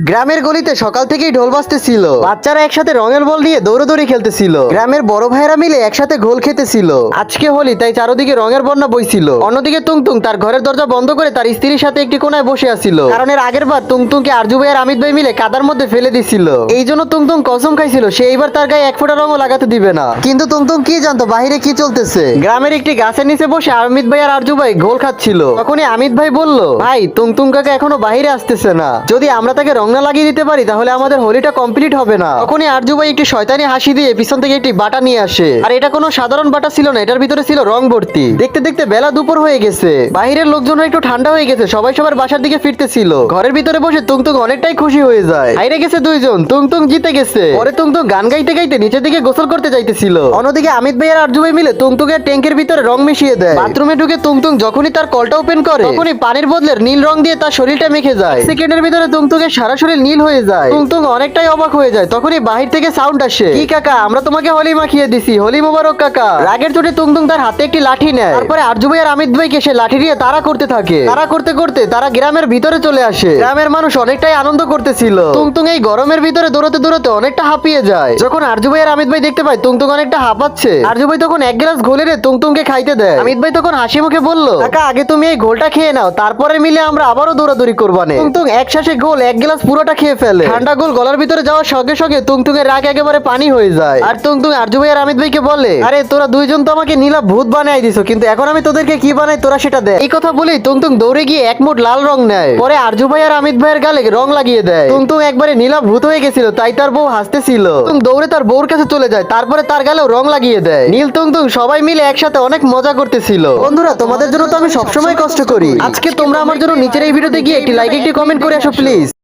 গ্রামের গলিতে সকাল থেকেই ঢোল বাজতেছিল, বাচ্চারা একসাথে রঙের বল নিয়ে দৌড়াদৌড়ি খেলতেছিল, গ্রামের বড় ভাইয়েরা মিলে একসাথে ঘোল খেতেছিল। আজকে হোলি, তাই চারদিকে রঙের বন্যা বইছিল। অন্যদিকে তুংতুং তার ঘরের দরজা বন্ধ করে তার স্ত্রীর সাথে একটি কোনায় বসে আছিল, কারণ এর আগের বার তুংতুংকে আরজু ভাই আর আমিত ভাই মিলে কাদার মধ্যে ফেলে দিছিল। এই জন্য তুংতুং কসম খাইছিল সে এইবার তার গায়ে এক ফোঁটা রঙও লাগাতে দিবে না। কিন্তু তুংতুং কি জানতো বাহিরে কি চলতেছে। গ্রামের একটি গাছের নিচে বসে আমিত ভাই আর আরজু ভাই ঘোল খাচ্ছিল। তখনই আমিত ভাই বলল, ভাই তুংতুং কাকা এখনো বাহিরে আসতেছে না, যদি আমরা তাকে রং না লাগিয়ে দিতে পারি তাহলে আমাদের হোলিটা কমপ্লিট হবে না। তখনই আরজু ভাই একটি শয়তানি হাসি দিয়ে পিছন থেকে একটি বাটা নিয়ে আসে, আর এটা কোনো সাধারণ বাটা ছিল না, এটার ভিতরে ছিল রং ভর্তি। দেখতে দেখতে বেলা দুপুর হয়ে গেছে, বাহিরের লোকজনরা একটু ঠান্ডা হয়ে গেছে, সবাই সবার বাসার দিকে ফিরতেছিল। ঘরের ভিতরে বসে তুংতুং অনেকটাই খুশি হয়ে যায়। হাইরে গেছে দুইজন, তুংতুং জিতে গেছে। পরে তুংতুং গান গাইতে গাইতে নিচের দিকে গোসল করতে যাইতেছিল। অন্যদিকে আমিত ভাই আর আরজু ভাই মিলে তুংতুংয়ের ট্যাঙ্কের ভিতরে রং মিশিয়ে দেয়। বাথরুমে ঢুকে তুংতুং যখনই তার কলটা ওপেন করে তখনই পানির বদলে নীল রং দিয়ে তার শরীরটা মেখে যায়। সেকেন্ডের ভিতরে তুংতুংয়ের সারা শরীর নীল হয়ে যায়। তুংতুং অনেকটাই অবাক হয়ে যায়। তখনই বাহির থেকে সাউন্ড আসে, কি কাকা, আমরা তোমাকে হোলি মাখিয়ে দিছি, হোলি মোবারক কাকা। রাগের চোটে তুংতুং তার হাতে একটি লাঠি নেয়। তারপরে আরজু ভাই আর আমিত ভাইকে সে লাঠি দিয়ে তাড়া করতে থাকে। তাড়া করতে করতে তারা গ্রামের ভিতরে চলে আসে। গ্রামের মানুষ অনেকটাই আনন্দ করতেছিল। তুংতুং এই গরমের ভিতরে দৌড়াতে দৌড়াতে অনেকটা হাঁপিয়ে যায়। যখন আরজু ভাই আর আমিত ভাই দেখতে পায় তুংতুং অনেকটা হাঁপাচ্ছে, আরজু ভাই তখন এক গ্লাস ঘোল এনে তুংতুংকে খাইতে দেয়। আমিত ভাই তখন হাসি মুখে বলল, কাকা আগে তুমি এই ঘোলটা খেয়ে নাও, তারপরে মিলে আমরা আবারও দৌড়াদৌড়ি করবানে। তুংতুং এক শ্বাসে গোল এক গ্লাস পুরোটা খেয়ে ফেলে। ঠান্ডা গোল গলার ভিতরে যাওয়ার সঙ্গে সঙ্গে তুংতুং এর রাগ একেবারে পানি হয়ে যায়। আর তুংতুং আরজু ভাই আর আমিত ভাইকে বলে, আরে তোরা দুইজন তো আমাকে নীলা ভূত বানাই দিছো, কিন্তু এখন আমি তোদেরকে কি বানাই তোরা সেটা দেখ। এই কথা বলেই তুংতুং দৌড়ে গিয়ে এক মুঠ লাল রং নেয়। পরে আরজু ভাই আর আমিত ভাইয়ের গালে রং লাগিয়ে দেয়। তুংতুং একবারে নীলা ভূত হয়ে গেছিল, তাই তার বউ হাসতেছিল। তুং দৌড়ে তার বউর কাছে চলে যায়, তারপরে তার গালেও রং লাগিয়ে দেয়। নীল তুংতুং সবাই মিলে একসাথে অনেক মজা করতেছিল। বন্ধুরা, তোমাদের জন্য তো আমি সবসময় কষ্ট করি। আজকে তোমরা আমার জন্য নিচের এই ভিডিওতে গিয়ে একটি লাইক একটি কমেন্ট করে আসো প্লিজ।